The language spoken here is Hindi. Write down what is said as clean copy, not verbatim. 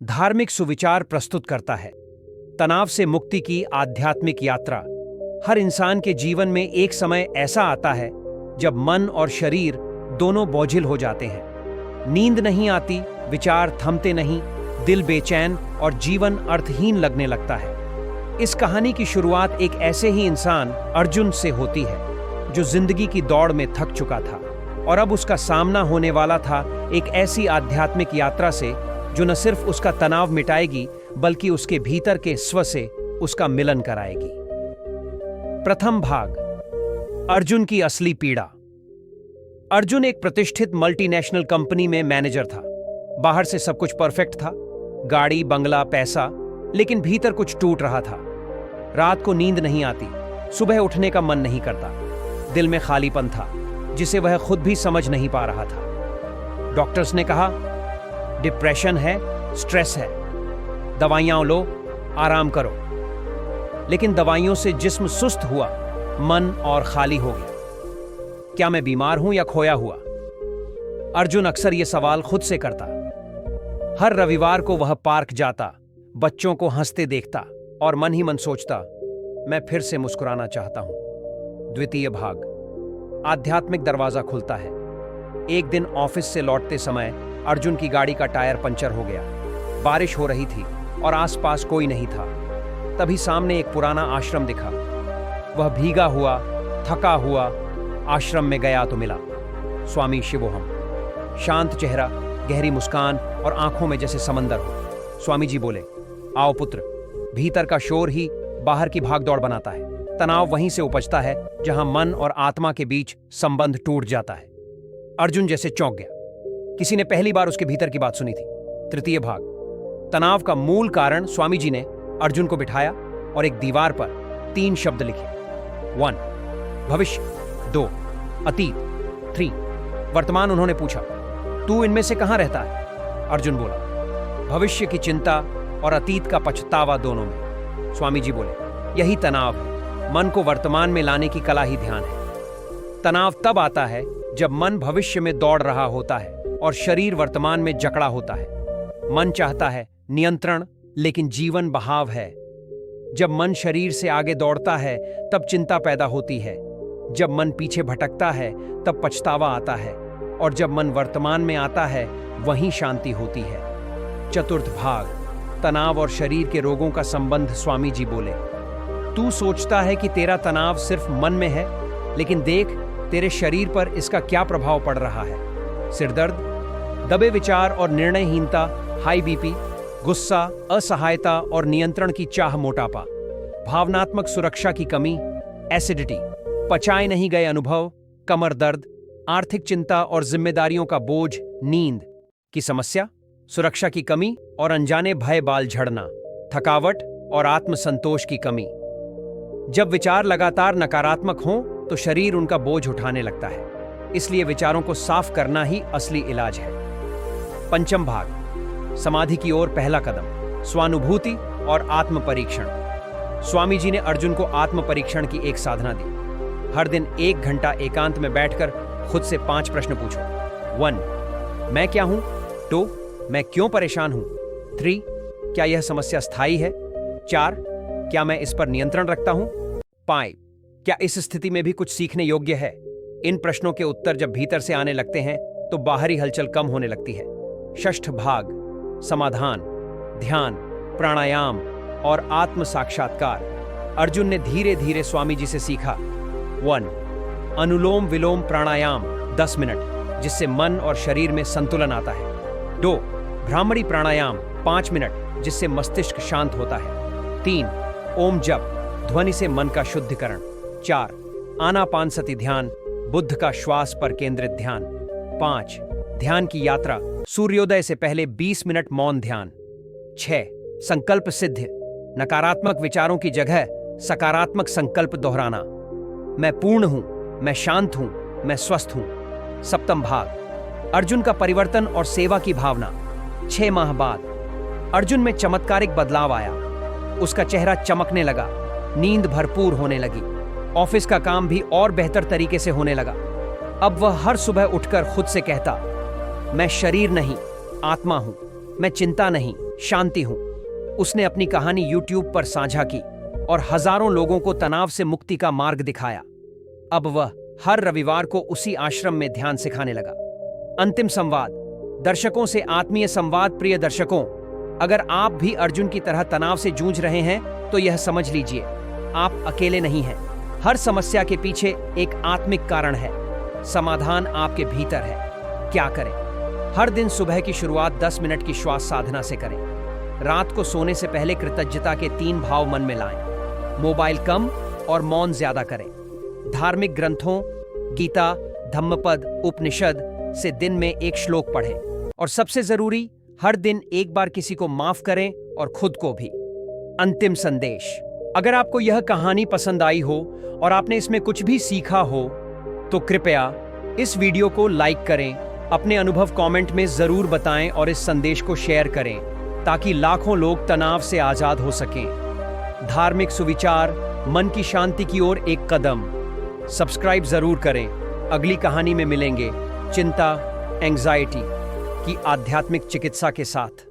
धार्मिक सुविचार प्रस्तुत करता है। तनाव से मुक्ति की आध्यात्मिक यात्रा। हर इंसान के जीवन में एक समय ऐसा आता है जब मन और शरीर दोनों बोझिल हो जाते हैं। नींद नहीं आती, विचार थमते नहीं, दिल बेचैन और जीवन अर्थहीन लगने लगता है। इस कहानी की शुरुआत एक ऐसे ही इंसान अर्जुन से होती है जो जिंदगी की दौड़ में थक चुका था और अब उसका सामना होने वाला था एक ऐसी आध्यात्मिक यात्रा से जो न सिर्फ उसका तनाव मिटाएगी बल्कि उसके भीतर के स्व से उसका मिलन कराएगी। प्रथम भाग, अर्जुन की असली पीड़ा। अर्जुन एक प्रतिष्ठित मल्टीनेशनल कंपनी में मैनेजर था। बाहर से सब कुछ परफेक्ट था, गाड़ी, बंगला, पैसा, लेकिन भीतर कुछ टूट रहा था। रात को नींद नहीं आती, सुबह उठने का मन नहीं करता, दिल में खालीपन था जिसे वह खुद भी समझ नहीं पा रहा था। डॉक्टर्स ने कहा डिप्रेशन है, स्ट्रेस है, दवाइयां लो, आराम करो। लेकिन दवाइयों से जिस्म सुस्त हुआ, मन और खाली हो गया। क्या मैं बीमार हूं या खोया हुआ? अर्जुन अक्सर यह सवाल खुद से करता। हर रविवार को वह पार्क जाता, बच्चों को हंसते देखता और मन ही मन सोचता, मैं फिर से मुस्कुराना चाहता हूं। द्वितीय भाग, आध्यात्मिक दरवाजा खुलता है। एक दिन ऑफिस से लौटते समय अर्जुन की गाड़ी का टायर पंचर हो गया। बारिश हो रही थी और आसपास कोई नहीं था। तभी सामने एक पुराना आश्रम दिखा। वह भीगा हुआ, थका हुआ आश्रम में गया तो मिला स्वामी शिवोहम। शांत चेहरा, गहरी मुस्कान और आंखों में जैसे समंदर हो। स्वामी जी बोले, आओ पुत्र। भीतर का शोर ही बाहर की भागदौड़ बनाता है। तनाव वहीं से उपजता है जहां मन और आत्मा के बीच संबंध टूट जाता है। अर्जुन जैसे चौंक गया। किसी ने पहली बार उसके भीतर की बात सुनी थी। तृतीय भाग, तनाव का मूल कारण। स्वामी जी ने अर्जुन को बिठाया और एक दीवार पर 3 शब्द लिखे। 1 भविष्य, 2 अतीत, 3 वर्तमान। उन्होंने पूछा, तू इनमें से कहां रहता है? अर्जुन बोला, भविष्य की चिंता और अतीत का पछतावा दोनों में। स्वामी जी बोले, यही तनाव है। मन को वर्तमान में लाने की कला ही ध्यान है। तनाव तब आता है जब मन भविष्य में दौड़ रहा होता है और शरीर वर्तमान में जकड़ा होता है। मन चाहता है नियंत्रण, लेकिन जीवन बहाव है। जब मन शरीर से आगे दौड़ता है तब चिंता पैदा होती है। जब मन पीछे भटकता है तब पछतावा आता है और जब मन वर्तमान में आता है वहीं शांति होती है। चतुर्थ भाग, तनाव और शरीर के रोगों का संबंध। स्वामी जी बोले, तू सोचता है कि तेरा तनाव सिर्फ मन में है, लेकिन देख तेरे शरीर पर इसका क्या प्रभाव पड़ रहा है। सिरदर्द, दबे विचार और निर्णयहीनता, हाई बीपी, गुस्सा, असहायता और नियंत्रण की चाह, मोटापा, भावनात्मक सुरक्षा की कमी, एसिडिटी, पचाए नहीं गए अनुभव, कमर दर्द, आर्थिक चिंता और जिम्मेदारियों का बोझ, नींद की समस्या, सुरक्षा की कमी और अनजाने भय, बाल झड़ना, थकावट और आत्मसंतोष की कमी। जब विचार लगातार नकारात्मक हों तो शरीर उनका बोझ उठाने लगता है। इसलिए विचारों को साफ करना ही असली इलाज है। पंचम भाग, समाधि की ओर पहला कदम। स्वानुभूति और आत्म परीक्षण। स्वामी जी ने अर्जुन को आत्म परीक्षण की एक साधना दी। हर दिन 1 घंटा एकांत में बैठकर खुद से 5 प्रश्न पूछो। 1 मैं क्या हूं? 2 मैं क्यों परेशान हूं? 3 क्या यह समस्या स्थायी है? 4 क्या मैं इस पर नियंत्रण रखता हूं? 5 क्या इस स्थिति में भी कुछ सीखने योग्य है? इन प्रश्नों के उत्तर जब भीतर से आने लगते हैं तो बाहरी हलचल कम होने लगती है। षष्ठ भाग, समाधान, ध्यान, प्राणायाम और आत्म साक्षात्कार। अर्जुन ने धीरे धीरे स्वामी जी से सीखा। 1 अनुलोम विलोम प्राणायाम 10 मिनट, जिससे मन और शरीर में संतुलन आता है। 2 भ्रामरी प्राणायाम 5 मिनट, जिससे मस्तिष्क शांत होता है। 3 ओम जप, ध्वनि से मन का शुद्धिकरण। 4 आनापानसति ध्यान, बुद्ध का श्वास पर केंद्रित ध्यान। 5 ध्यान की यात्रा, सूर्योदय से पहले 20 मिनट मौन ध्यान। 6 संकल्प सिद्ध, नकारात्मक विचारों की जगह सकारात्मक संकल्प दोहराना। मैं पूर्ण हूं, मैं शांत हूं, मैं स्वस्थ हूं। सप्तम भाग, अर्जुन का परिवर्तन और सेवा की भावना। 6 माह बाद अर्जुन में चमत्कारिक बदलाव आया। उसका चेहरा चमकने लगा, नींद भरपूर होने लगी, ऑफिस का काम भी और बेहतर तरीके से होने लगा। अब वह हर सुबह उठकर खुद से कहता, मैं शरीर नहीं, आत्मा हूं, मैं चिंता नहीं, शांति हूं। उसने अपनी कहानी YouTube पर साझा की और हजारों लोगों को तनाव से मुक्ति का मार्ग दिखाया। अब वह हर रविवार को उसी आश्रम में ध्यान सिखाने लगा। अंतिम संवाद, दर्शकों से आत्मीय संवाद। प्रिय दर्शकों, अगर आप भी अर्जुन की तरह तनाव से जूझ रहे हैं तो यह समझ लीजिए, आप अकेले नहीं हैं। हर समस्या के पीछे एक आत्मिक कारण है। समाधान आपके भीतर है। क्या करें? हर दिन सुबह की शुरुआत 10 मिनट की श्वास साधना से करें। रात को सोने से पहले कृतज्ञता के 3 भाव मन में लाएं। मोबाइल कम और मौन ज्यादा करें। धार्मिक ग्रंथों, गीता, धम्मपद, उपनिषद से दिन में एक श्लोक पढ़ें। और सबसे जरूरी, हर दिन एक बार किसी को माफ करें और खुद को भी। अंतिम संदेश, अगर आपको यह कहानी पसंद आई हो और आपने इसमें कुछ भी सीखा हो तो कृपया इस वीडियो को लाइक करें, अपने अनुभव कमेंट में जरूर बताएं और इस संदेश को शेयर करें ताकि लाखों लोग तनाव से आजाद हो सकें। धार्मिक सुविचार, मन की शांति की ओर एक कदम। सब्सक्राइब जरूर करें। अगली कहानी में मिलेंगे चिंता, एंजाइटी की आध्यात्मिक चिकित्सा के साथ।